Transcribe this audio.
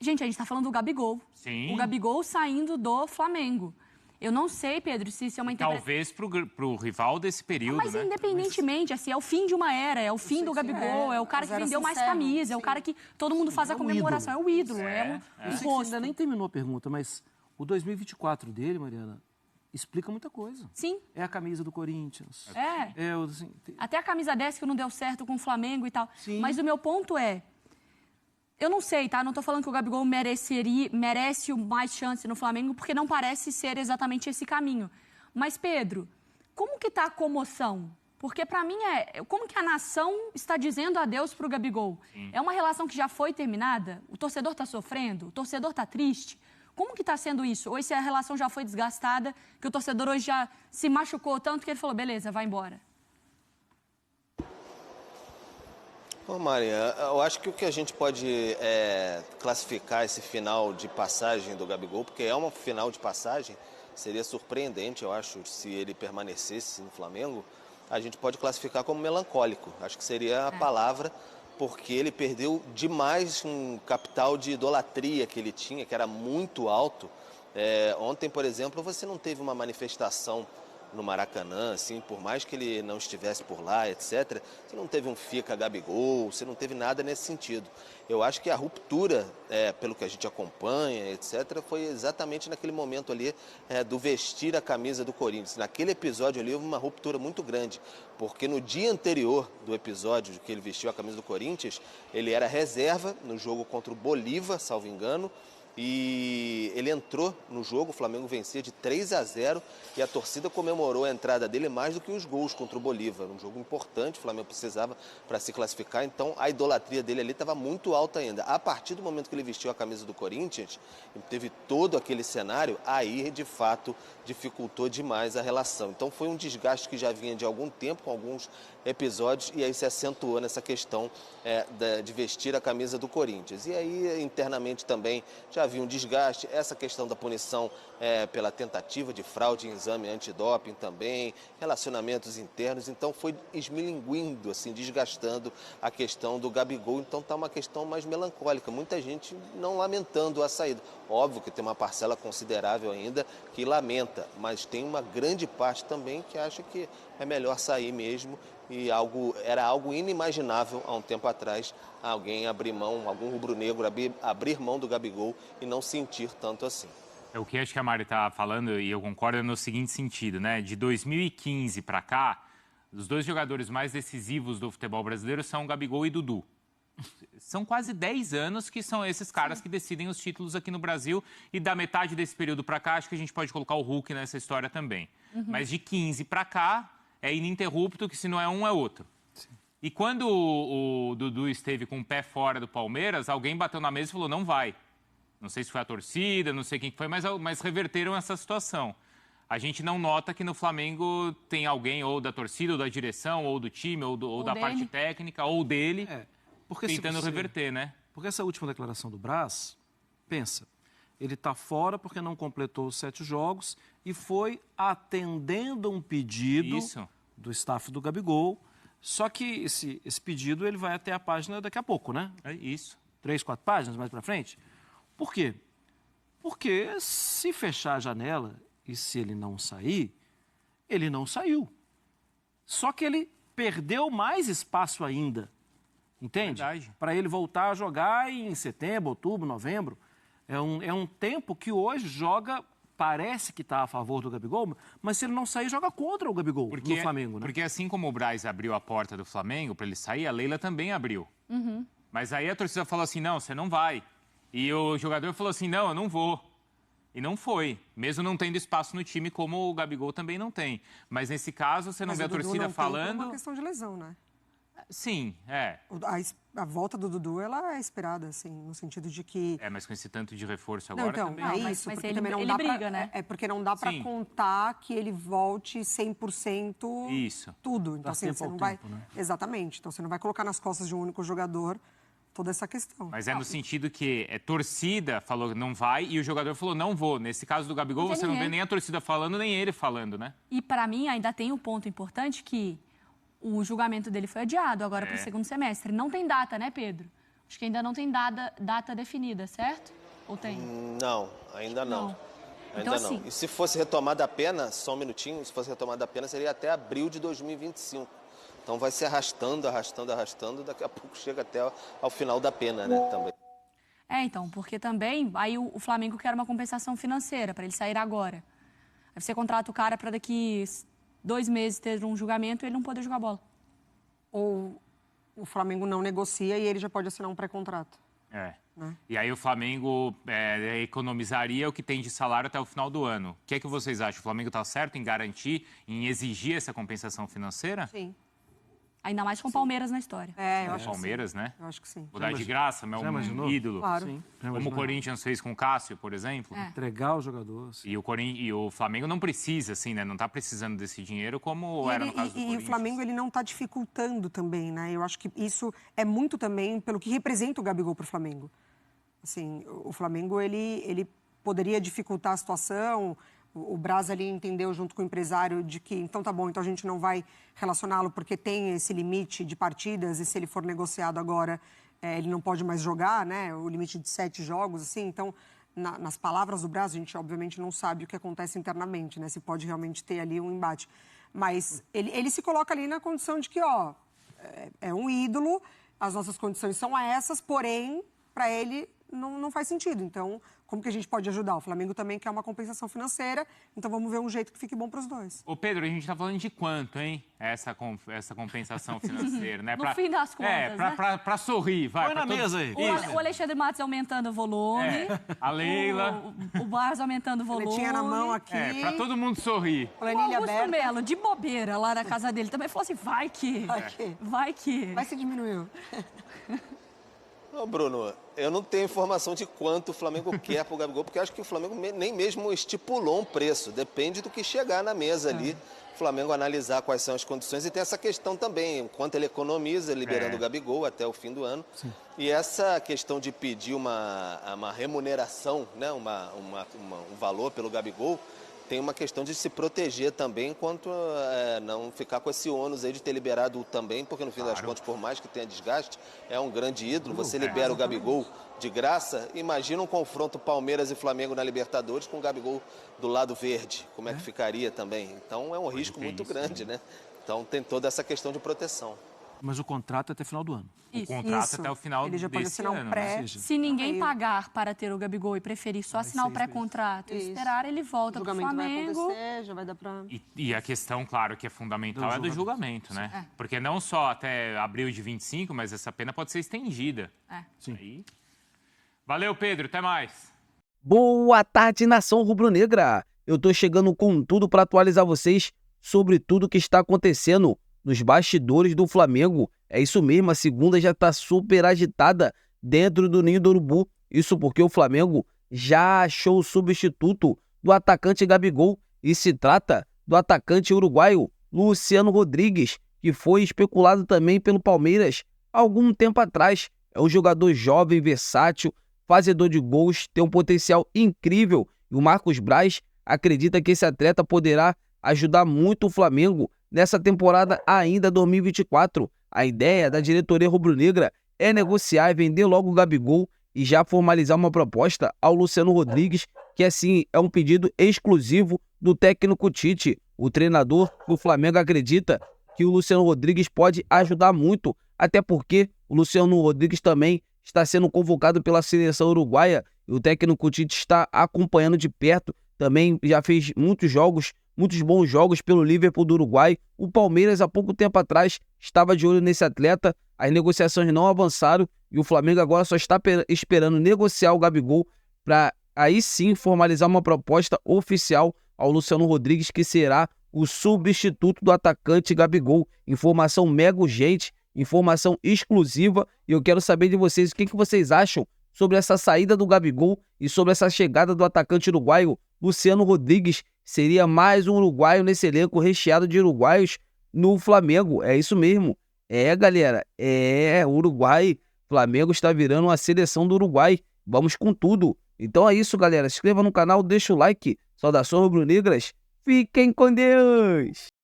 Gente, a gente tá falando do Gabigol. Sim. O Gabigol saindo do Flamengo. Eu não sei, Pedro, se isso é uma interpretação... Talvez pro rival desse período, Mas né? independentemente, assim, é o fim de uma era, é o fim do Gabigol, é o cara que vendeu mais camisa, é o cara que todo mundo faz a comemoração, é o ídolo, é o rosto. Ainda nem terminou a pergunta, mas o 2024 dele, Mariana, explica muita coisa. Sim. É a camisa do Corinthians. Assim, Até a camisa 10 que não deu certo com o Flamengo e tal. Sim. Mas o meu ponto é... Eu não sei, tá? Não tô falando que o Gabigol merece mais chance no Flamengo, porque não parece ser exatamente esse caminho. Mas, Pedro, como que tá a comoção? Porque, pra mim, como que a nação está dizendo adeus pro Gabigol? Sim. É uma relação que já foi terminada? O torcedor tá sofrendo? O torcedor tá triste? Como que tá sendo isso? Ou se a relação já foi desgastada, que o torcedor hoje já se machucou tanto que ele falou, beleza, vai embora? Bom, Maria, eu acho que o que a gente pode classificar esse final de passagem do Gabigol, porque é um final de passagem, seria surpreendente, eu acho, se ele permanecesse no Flamengo, a gente pode classificar como melancólico. Acho que seria a palavra, porque ele perdeu demais um capital de idolatria que ele tinha, que era muito alto. Ontem, por exemplo, você não teve uma manifestação no Maracanã, assim, por mais que ele não estivesse por lá, etc., você não teve um fica Gabigol, você não teve nada nesse sentido. Eu acho que a ruptura, pelo que a gente acompanha, etc., foi exatamente naquele momento ali do vestir a camisa do Corinthians. Naquele episódio ali houve uma ruptura muito grande, porque no dia anterior do episódio de que ele vestiu a camisa do Corinthians, ele era reserva no jogo contra o Bolívar, salvo engano, e ele entrou no jogo, o Flamengo vencia de 3-0 e a torcida comemorou a entrada dele mais do que os gols contra o Bolívar. Um jogo importante, o Flamengo precisava para se classificar, então a idolatria dele ali estava muito alta ainda. A partir do momento que ele vestiu a camisa do Corinthians, teve todo aquele cenário, aí de fato dificultou demais a relação. Então foi um desgaste que já vinha de algum tempo, com alguns episódios, e aí se acentuou nessa questão de vestir a camisa do Corinthians. E aí internamente também já havia um desgaste, essa questão da punição pela tentativa de fraude em exame antidoping também, relacionamentos internos, então foi esmilinguindo, assim, desgastando a questão do Gabigol, então está uma questão mais melancólica, muita gente não lamentando a saída. Óbvio que tem uma parcela considerável ainda que lamenta, mas tem uma grande parte também que acha que é melhor sair mesmo e era algo inimaginável há um tempo atrás, alguém abrir mão, algum rubro-negro abrir mão do Gabigol e não sentir tanto assim. O que acho que a Mari está falando, e eu concordo, é no seguinte sentido, né? De 2015 para cá, os dois jogadores mais decisivos do futebol brasileiro são Gabigol e Dudu. São quase 10 anos que são esses caras que decidem os títulos aqui no Brasil, e da metade desse período para cá, acho que a gente pode colocar o Hulk nessa história também. Mas de 15 para cá, é ininterrupto, que se não é um, é outro. Sim. E quando o Dudu esteve com o pé fora do Palmeiras, alguém bateu na mesa e falou, não vai. Não sei se foi a torcida, não sei quem foi, mas reverteram essa situação. A gente não nota que no Flamengo tem alguém, ou da torcida, ou da direção, ou do time, ou da parte técnica, ou dele, tentando reverter, né? Porque essa última declaração do Braz, pensa, ele está fora porque não completou os 7 jogos e foi atendendo um pedido do staff do Gabigol. Só que esse pedido ele vai até a página daqui a pouco, né? É isso. 3, 4 páginas mais para frente. Por quê? Porque se fechar a janela e se ele não sair, ele não saiu. Só que ele perdeu mais espaço ainda, entende? Para ele voltar a jogar em setembro, outubro, novembro. É um tempo que hoje joga, parece que está a favor do Gabigol, mas se ele não sair, joga contra o Gabigol no Flamengo, né? Porque assim como o Braz abriu a porta do Flamengo para ele sair, a Leila também abriu. Mas aí a torcida falou assim, não, você não vai. E o jogador falou assim, não, eu não vou. E não foi, mesmo não tendo espaço no time, como o Gabigol também não tem. Mas nesse caso, você não vê a torcida falando... Mas uma questão de lesão, né? Sim, A volta do Dudu, ela é esperada, assim, no sentido de que... mas com esse tanto de reforço agora também... É isso, mas porque ele, também não ele dá briga, né? porque não dá para contar que ele volte 100% tudo. Então, assim, você não vai... Né? Exatamente. Então, você não vai colocar nas costas de um único jogador toda essa questão. Mas no sentido que torcida falou não vai e o jogador falou não vou. Nesse caso do Gabigol, você não vê nem a torcida falando, nem ele falando, né? E para mim ainda tem um ponto importante que o julgamento dele foi adiado agora para o segundo semestre. Não tem data, né, Pedro? Acho que ainda não tem data definida, certo? Ou tem? Não, ainda não. Ainda Então, não. assim, E se fosse retomada a pena, só um minutinho, se fosse retomada a pena, seria até abril de 2025. Então vai se arrastando, daqui a pouco chega até ao final da pena, né, também. Então, porque também aí o Flamengo quer uma compensação financeira para ele sair agora. Aí você contrata o cara para daqui 2 meses ter um julgamento e ele não poder jogar bola. Ou o Flamengo não negocia e ele já pode assinar um pré-contrato. Né? E aí o Flamengo economizaria o que tem de salário até o final do ano. O que é que vocês acham? O Flamengo está certo em garantir, em exigir essa compensação financeira? Sim. Ainda mais com o Palmeiras na história. Eu acho Palmeiras, que né? Eu acho que sim. Vou dar de graça, meu ídolo. Claro. Sim. Como o Corinthians fez com o Cássio, por exemplo. Entregar o jogador. E o Flamengo não precisa, assim, né? Não está precisando desse dinheiro como era no caso do Corinthians. E o Flamengo, ele não está dificultando também, né? Eu acho que isso é muito também pelo que representa o Gabigol para o Flamengo. Assim, o Flamengo, ele poderia dificultar a situação. O Braz ali entendeu junto com o empresário de que, então tá bom, então a gente não vai relacioná-lo porque tem esse limite de partidas e se ele for negociado agora, ele não pode mais jogar, né? O limite de 7 jogos, assim. Então, nas palavras do Braz, a gente obviamente não sabe o que acontece internamente, né? Se pode realmente ter ali um embate. Mas ele se coloca ali na condição de que, é um ídolo, as nossas condições são essas, porém, para ele não faz sentido. Então, como que a gente pode ajudar? O Flamengo também quer uma compensação financeira, então vamos ver um jeito que fique bom para os dois. Ô Pedro, a gente está falando de quanto, hein? Essa compensação financeira, né? No fim das contas, né? Para sorrir, vai. Põe na mesa aí. O Alexandre Matos aumentando o volume. A Leila. O Braz aumentando o volume. Ele tinha na mão aqui. Para todo mundo sorrir. Planilha Augusto aberta. Melo, de bobeira lá na casa dele, também falou assim, vai que. Vai se diminuiu. Ô, Bruno, eu não tenho informação de quanto o Flamengo quer pro Gabigol, porque acho que o Flamengo nem mesmo estipulou um preço. Depende do que chegar na mesa ali. O Flamengo analisar quais são as condições e tem essa questão também, quanto ele economiza liberando o Gabigol até o fim do ano. Sim. E essa questão de pedir uma remuneração, né, um valor pelo Gabigol, tem uma questão de se proteger também quanto não ficar com esse ônus aí de ter liberado também, porque no fim das contas, por mais que tenha desgaste, é um grande ídolo. Você libera o Gabigol de graça, imagina um confronto Palmeiras e Flamengo na Libertadores com o Gabigol do lado verde, como é que ficaria também? Então é um risco muito grande, né? Então tem toda essa questão de proteção. Mas o contrato é até final do ano. O contrato até o final ele já pode desse assinar um ano, pré. né? Se ninguém pagar para ter o Gabigol e preferir só assinar o pré-contrato e esperar, ele volta para o Flamengo. Vai acontecer, já vai dar para... E a questão, claro, que é fundamental é do julgamento, né? Porque não só até abril de 25, mas essa pena pode ser estendida. Sim. Aí... Valeu, Pedro. Até mais. Boa tarde, nação rubro-negra. Eu tô chegando com tudo para atualizar vocês sobre tudo que está acontecendo nos bastidores do Flamengo. É isso mesmo, a segunda já está super agitada dentro do Ninho do Urubu. Isso porque o Flamengo já achou o substituto do atacante Gabigol e se trata do atacante uruguaio Luciano Rodrigues, que foi especulado também pelo Palmeiras há algum tempo atrás. É um jogador jovem, versátil, fazedor de gols, tem um potencial incrível e o Marcos Braz acredita que esse atleta poderá ajudar muito o Flamengo nessa temporada ainda 2024. A ideia da diretoria rubro-negra é negociar e vender logo o Gabigol e já formalizar uma proposta ao Luciano Rodrigues, que assim é um pedido exclusivo do técnico Tite. O treinador do Flamengo acredita que o Luciano Rodrigues pode ajudar muito, até porque o Luciano Rodrigues também está sendo convocado pela seleção uruguaia e o técnico Tite está acompanhando de perto. Também já fez muitos bons jogos pelo Liverpool do Uruguai. O Palmeiras, há pouco tempo atrás, estava de olho nesse atleta. As negociações não avançaram e o Flamengo agora só está esperando negociar o Gabigol para aí sim formalizar uma proposta oficial ao Luciano Rodrigues, que será o substituto do atacante Gabigol. Informação mega urgente, informação exclusiva, e eu quero saber de vocês o que vocês acham sobre essa saída do Gabigol e sobre essa chegada do atacante uruguaio Luciano Rodrigues. Seria mais um uruguaio nesse elenco recheado de uruguaios no Flamengo. É isso mesmo. Galera, o Uruguai, Flamengo está virando uma seleção do Uruguai. Vamos com tudo. Então é isso, galera. Se inscreva no canal, deixa o like. Saudações rubro-negras. Fiquem com Deus!